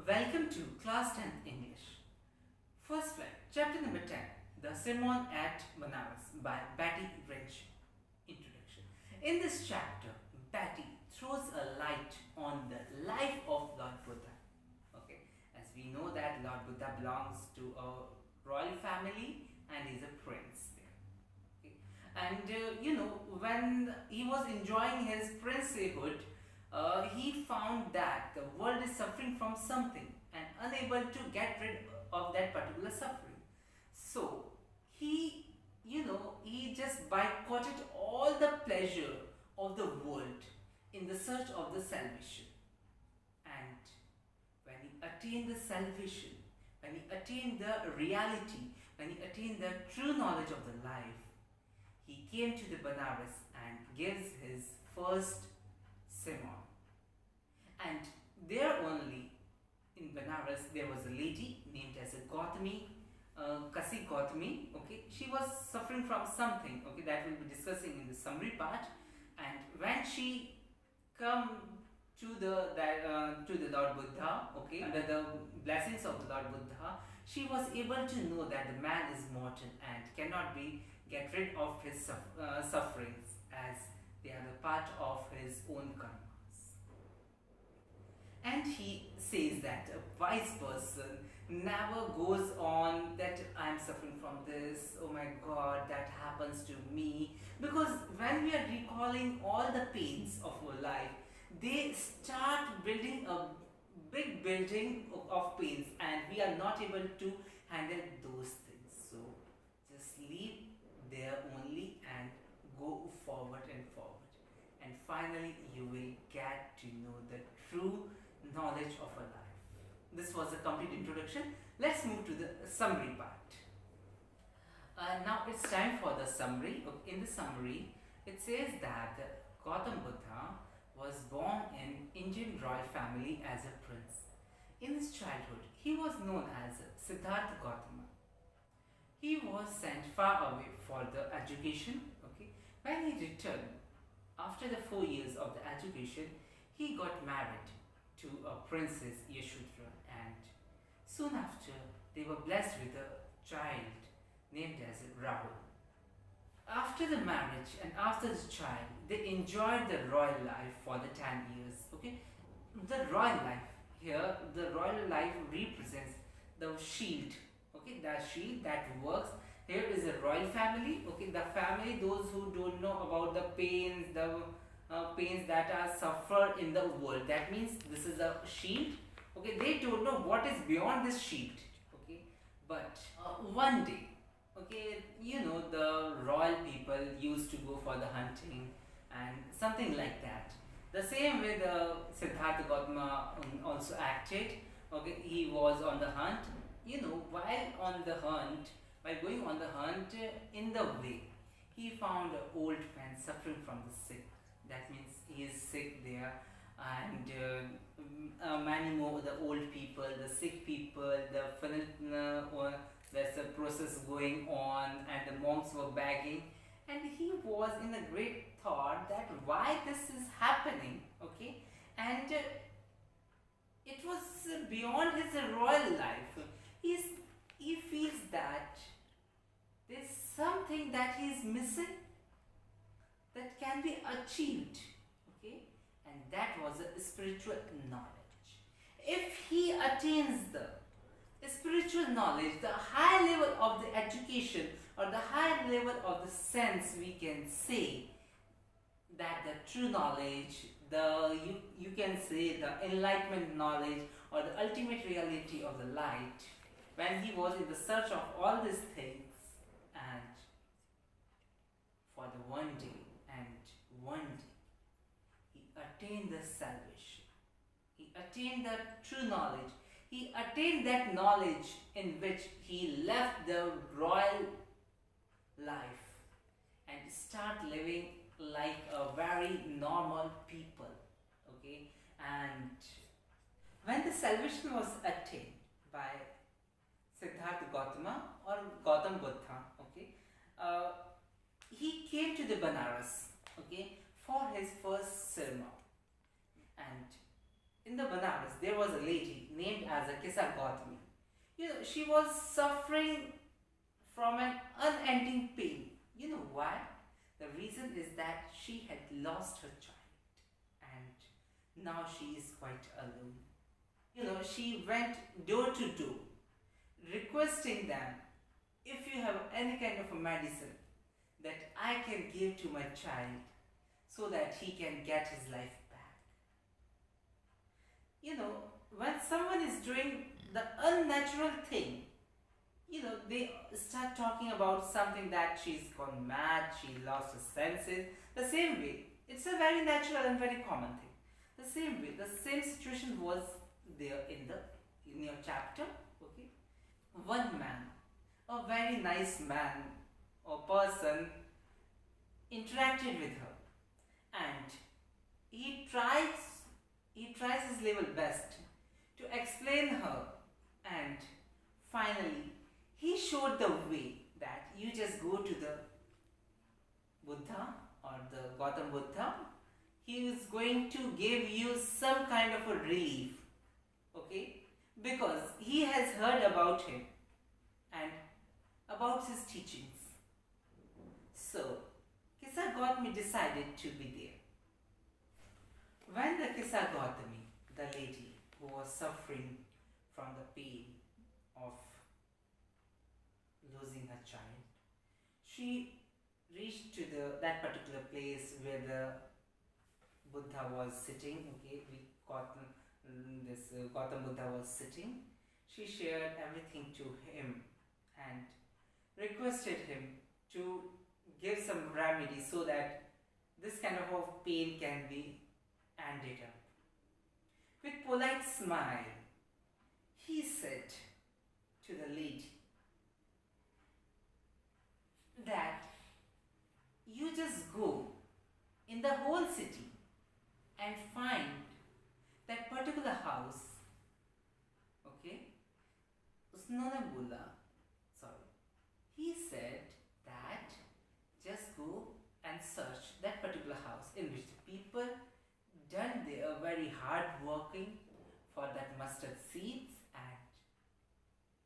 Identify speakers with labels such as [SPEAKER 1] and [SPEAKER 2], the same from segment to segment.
[SPEAKER 1] Welcome to Class 10th English. First line, chapter number 10, The Sermon at Benaras by Betty Rich. Introduction. In this chapter, Betty throws a light on the life of Lord Buddha. Okay, as we know that Lord Buddha belongs to a royal family and is a prince there. Okay. And when he was enjoying his princehood, he found that the world is suffering from something and unable to get rid of that particular suffering. So he just boycotted all the pleasure of the world in the search of the salvation. And when he attained the salvation, when he attained the reality, when he attained the true knowledge of the life, he came to the Benaras and gives his first sermon. And there only in Benaras there was a lady named as a Gautami, Kasi Gautami. Okay, she was suffering from something. Okay, that we'll be discussing in the summary part. And when she come to the Lord Buddha, okay, under the blessings of the Lord Buddha, she was able to know that the man is mortal and cannot get rid of his sufferings, as they are the part of his own karmas. And he says that a wise person never goes on that I am suffering from this, oh my god, that happens to me. Because when we are recalling all the pains of our life, they start building a big building of pains, and we are not able to handle those things. So just leave there only and go forward and forward. And finally, you will get to know the true knowledge of a life. This was a complete introduction. Let's move to the summary part. Now it's time for the summary. In the summary, it says that Gautam Buddha was born in Indian royal family as a prince. In his childhood, he was known as Siddhartha Gautama. He was sent far away for the education. Okay, when he returned after the 4 years of the education, he got married to a princess Yashodhara, and soon after they were blessed with a child named as Rahul. After the marriage and after the child, they enjoyed the royal life for the 10 years. Okay, the royal life here, the royal life represents the shield. Okay, the shield that works. Here is a royal family. Okay, the family, those who don't know about the pains, pains that are suffered in the world. That means this is a shield. Okay, they don't know what is beyond this shield. Okay, but one day, okay, the royal people used to go for the hunting and something like that. The same way the Siddhartha Gautama also acted. Okay, he was on the hunt. While going on the hunt, in the way, he found an old man suffering from the sick. That means he is sick there, and many more the old people, the sick people, there's a process going on, and the monks were begging, and he was in a great thought that why this is happening. Okay, and it was beyond his royal life. He feels that there's something that he is missing that can be achieved. Okay, and that was a spiritual knowledge. If he attains the spiritual knowledge, the high level of the education or the high level of the sense, we can say that the true knowledge, you can say the enlightenment knowledge or the ultimate reality of the light, when he was in the search of all these things, and for the one day he attained the salvation, he attained the true knowledge, he attained that knowledge in which he left the royal life and start living like a very normal people. Okay, and when the salvation was attained by Siddhartha Gautama or Gautam Buddha, okay, he came to the Benaras, okay, for his first sermon. And in the Benaras there was a lady named as a Kisa Gautami. She was suffering from an unending pain. You know why? The reason is that she had lost her child and now she is quite alone. She went door to door requesting them, if you have any kind of a medicine that I can give to my child so that he can get his life back. When someone is doing the unnatural thing, they start talking about something that she's gone mad, she lost her senses. The same way, it's a very natural and very common thing. The same way, the same situation was there in your chapter. Okay, one man, a very nice man or person, interacted with her, and he tries his level best to explain her, and finally he showed the way that you just go to the Buddha or the Gautam Buddha. He is going to give you some kind of a relief, okay, because he has heard about him and about his teachings. So Kisa Gautami decided to be there. When the Kisa Gautami, the lady who was suffering from the pain of losing her child, she reached to that particular place where the Buddha was sitting. Okay, Gautam Buddha was sitting. She shared everything to him and requested him to give some remedy so that this kind of pain can be ended up. With polite smile, he said to the lady that you just go in the whole city and find that particular house. Okay? Usnone bola, sorry. He said that just go and search that particular house in which the people done their very hard working for that mustard seeds, and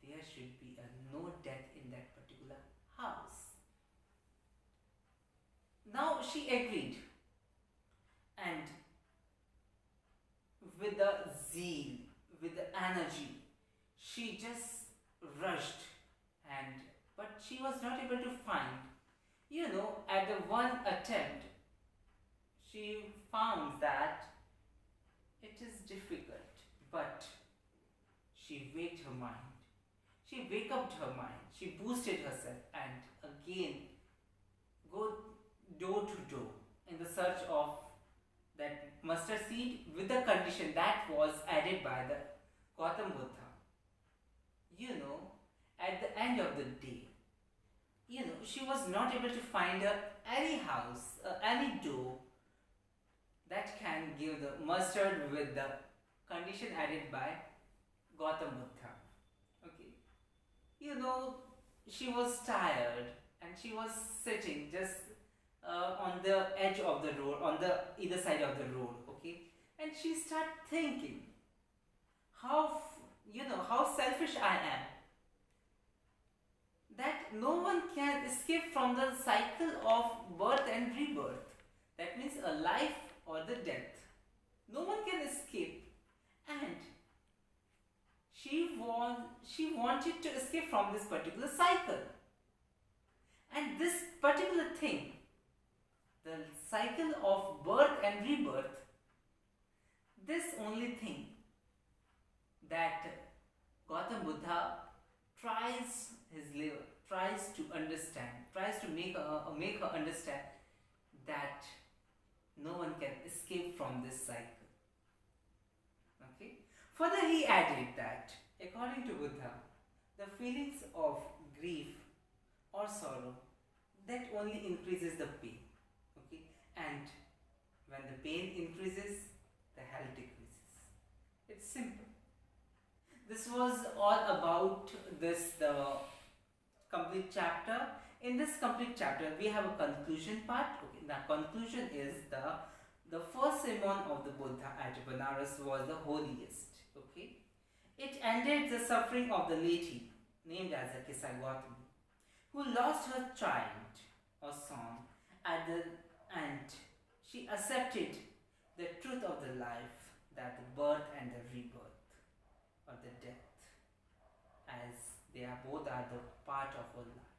[SPEAKER 1] there should be no death in that particular house. Now she agreed, and with the zeal, with the energy, she just rushed, but she was not able to find. At the one attempt, she found that it is difficult, but she waked her mind. She wake up her mind. She boosted herself and again go door to door in the search of that mustard seed with the condition that was added by the Gautam Buddha. At the end of the day, she was not able to find any house, any door that can give the mustard with the condition added by Gautam Buddha. Okay. She was tired and she was sitting just on the edge of the road, on the either side of the road. Okay. And she started thinking how selfish I am. That no one can escape from the cycle of birth and rebirth. That means a life or the death. No one can escape. And she wanted to escape from this particular cycle. And this particular thing, the cycle of birth and rebirth, this only thing that Gautam Buddha tries to understand, tries to make her understand that no one can escape from this cycle. Okay. Further, he added that according to Buddha, the feelings of grief or sorrow, that only increases the pain. Okay. And when the pain increases, the hell decreases. It's simple. This was all about the complete chapter. In this complete chapter, we have a conclusion part. Okay, the conclusion is the first sermon of the Buddha at Benaras was the holiest. Okay, It ended the suffering of the lady, named as a Kisagwatami, who lost her child or son at the end. She accepted the truth of the life, that the birth and the rebirth, or the death, as they are both are the part of our life.